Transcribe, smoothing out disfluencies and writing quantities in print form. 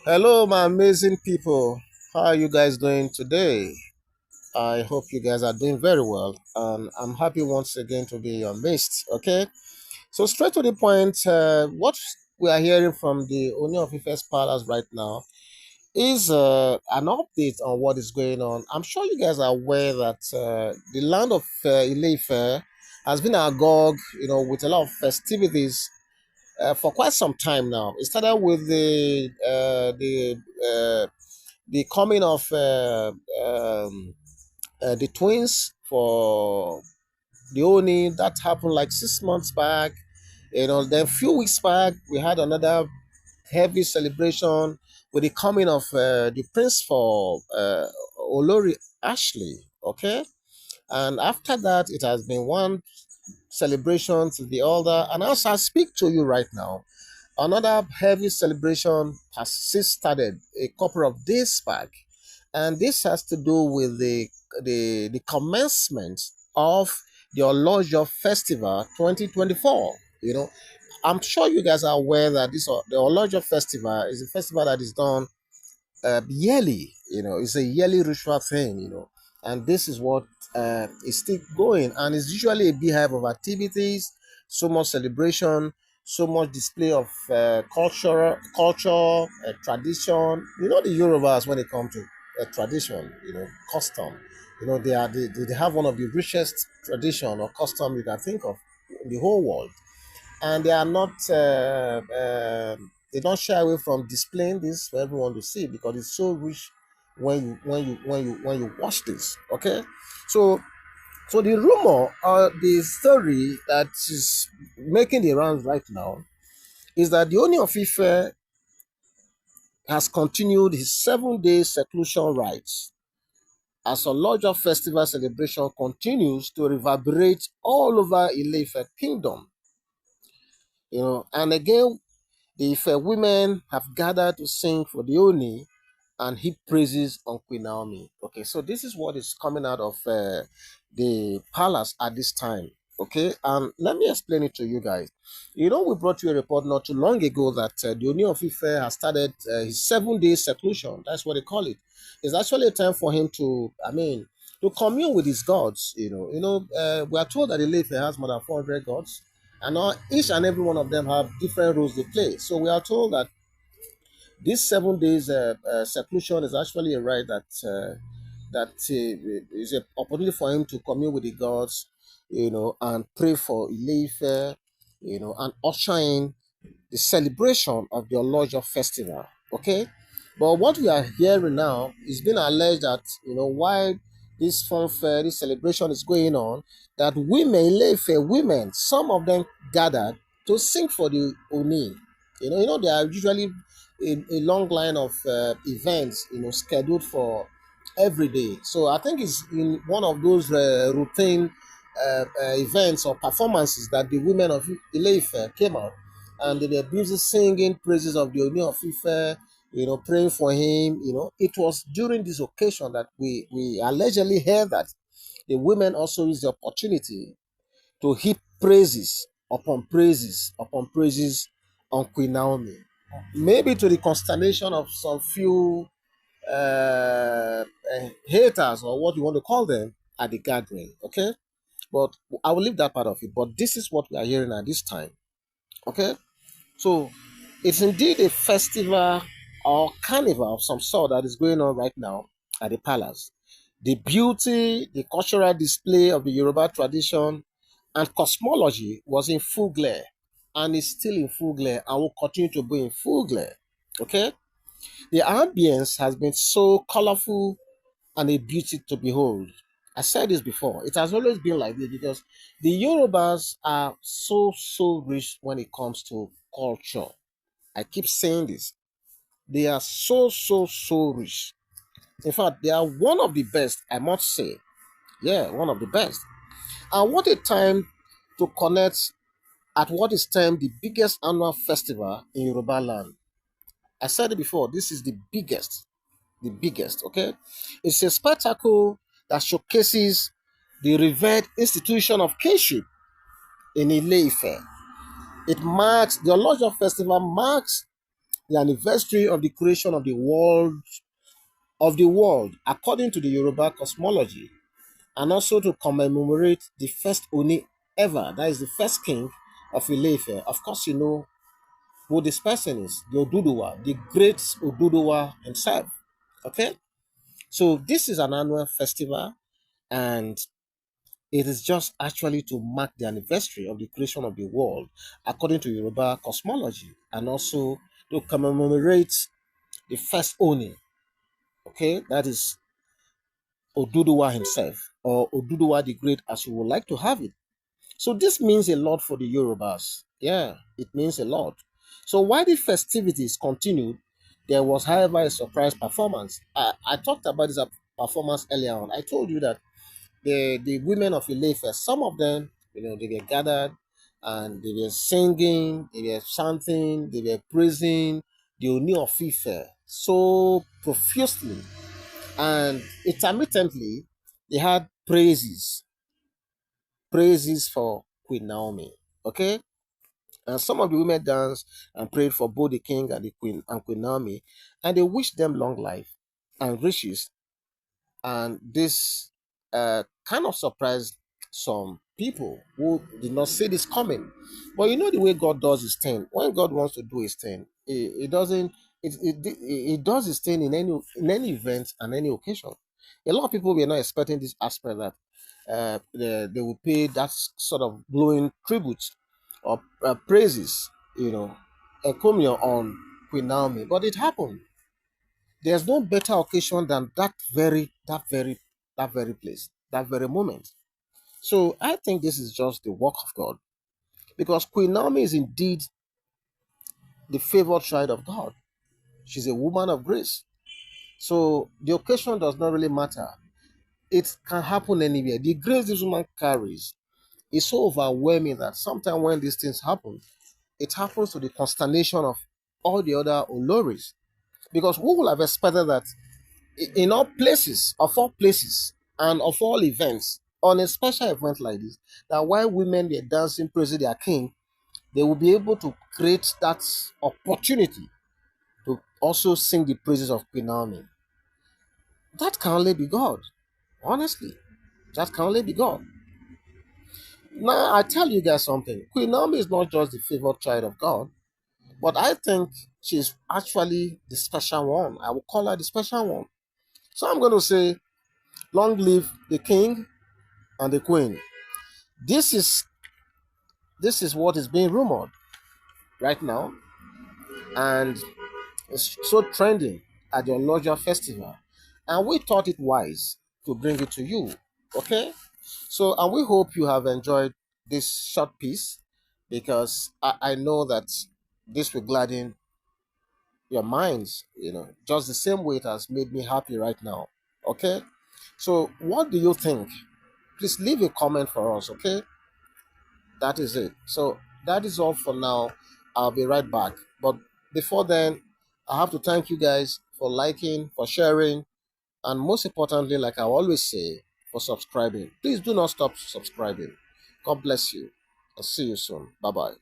Hello, my amazing people. How are you guys doing today? I hope you guys are doing very well, and I'm happy once again to be in your midst. Okay, so straight to the point. What we are hearing from the Ooni of Ife's palace right now is an update on what is going on. I'm sure you guys are aware that the land of Ile-Ife has been agog, with a lot of festivities for quite some time now. It started with the coming of the twins for the Oni. That happened like 6 months back. Then a few weeks back we had another heavy celebration with the coming of the prince for Olori Ashley. Okay, and after that it has been one celebration to the other. And as I speak to you right now, another heavy celebration has since started a couple of days back, and this has to do with the commencement of the Olojo Festival 2024. I'm sure you guys are aware that the Olojo Festival is a festival that is done yearly. It's a yearly ritual thing. And this is what is still going, and it's usually a beehive of activities, so much celebration, so much display of culture, tradition. The Yorubas, when it comes to tradition, custom. They have one of the richest tradition or custom you can think of in the whole world, and they are not they don't shy away from displaying this for everyone to see because it's so rich when you watch this. Okay, so the rumor or the story that is making the rounds right now is that the Ooni of Ife has continued his 7 day seclusion rites as a larger festival celebration continues to reverberate all over Ile-Ife kingdom. And again, the Ife women have gathered to sing for the Oni and heap praises on Queen Naomi. Okay, so this is what is coming out of the palace at this time. Okay, and let me explain it to you guys. We brought you a report not too long ago that the Ooni of Ife has started his 7 day seclusion. That's what they call it. It's actually a time for him to commune with his gods. We are told that Ile-Ife has more than 400 gods, and each and every one of them have different roles they play. So we are told that this 7 days seclusion is actually a right that is an opportunity for him to commune with the gods, and pray for Ile-Ife, and usher in the celebration of the Olojo festival. Okay, but what we are hearing now is being alleged that why this funfair, this celebration is going on, that women, Ile-Ife women, some of them gathered to sing for the Oni. There are usually a long line of events, scheduled for every day. So I think it's in one of those routine events or performances that the women of Ile-Ife came out, and they were busy singing praises of the Ooni of Ife, praying for him. It was during this occasion that we allegedly heard that the women also used the opportunity to heap praises upon praises upon praises on Queen Naomi. Maybe to the consternation of some few haters, or what you want to call them, at the gathering. Okay, but I will leave that part of it. But this is what we are hearing at this time. Okay, so it's indeed a festival or carnival of some sort that is going on right now at the palace. The beauty, the cultural display of the Yoruba tradition and cosmology was in full glare, and is still in full glare and will continue to be in full glare. Okay, the ambience has been so colorful and a beauty to behold. I said this before. It has always been like this because the Yorubas are so rich when it comes to culture. I keep saying this. They are so rich. In fact, they are one of the best, I must say. Yeah, one of the best. And what a time to connect at what is termed the biggest annual festival in Yoruba land. I said it before, this is the biggest, okay? It's a spectacle that showcases the revered institution of kinship in Ile-Ife. The Olojo Festival marks the anniversary of the creation of the world according to the Yoruba cosmology, and also to commemorate the first Oni ever, that is the first king of Ife. Of course, you know who this person is, the Oduduwa, the great Oduduwa himself. Okay, so this is an annual festival, and it is just actually to mark the anniversary of the creation of the world according to Yoruba cosmology, and also to commemorate the first Oni. Okay, that is Oduduwa himself, or Oduduwa the Great, as you would like to have it. So this means a lot for the Yorubas. Yeah, it means a lot. So while the festivities continued, there was, however, a surprise performance. I talked about this performance earlier on. I told you that the women of Ilefe, some of them, they were gathered and they were singing, they were chanting, they were praising the Ooni of Ife so profusely, and intermittently they had praises for Queen Naomi. Okay, and some of the women danced and prayed for both the king and the queen and Queen Naomi, and they wished them long life and riches. And this kind of surprised some people who did not see this coming. But you know the way God does his thing. When God wants to do his thing, it doesn't. It does his thing in any event and any occasion. A lot of people were not expecting this aspect that they will pay that sort of glowing tribute or praises, encomium on Queen Naomi. But it happened. There's no better occasion than that very place, that very moment. So I think this is just the work of God, because Queen Naomi is indeed the favored child of God. She's a woman of grace. So the occasion does not really matter. It can happen anywhere. The grace this woman carries is so overwhelming that sometimes when these things happen, it happens to the consternation of all the other Oloris. Because who would have expected that in all places, of all places, and of all events, on a special event like this, that while women were dancing, praising their king, they will be able to create that opportunity to also sing the praises of Queen Naomi. That can only be God. Honestly, that can only be God. Now, I tell you guys something. Queen Naomi is not just the favored child of God, but I think she's actually the special one. I will call her the special one. So I'm going to say, long live the king and the queen. This is this is what is being rumored right now, and it's so trending at the Olojo festival. And we thought it wise to bring it to you. Okay? So, and we hope you have enjoyed this short piece, because I know that this will gladden your minds, just the same way it has made me happy right now. Okay? So, what do you think? Please leave a comment for us, okay? That is it. So that is all for now. I'll be right back. But before then, I have to thank you guys for liking, for sharing, and most importantly, like I always say, for subscribing. Please do not stop subscribing. God bless you. I'll see you soon. Bye bye.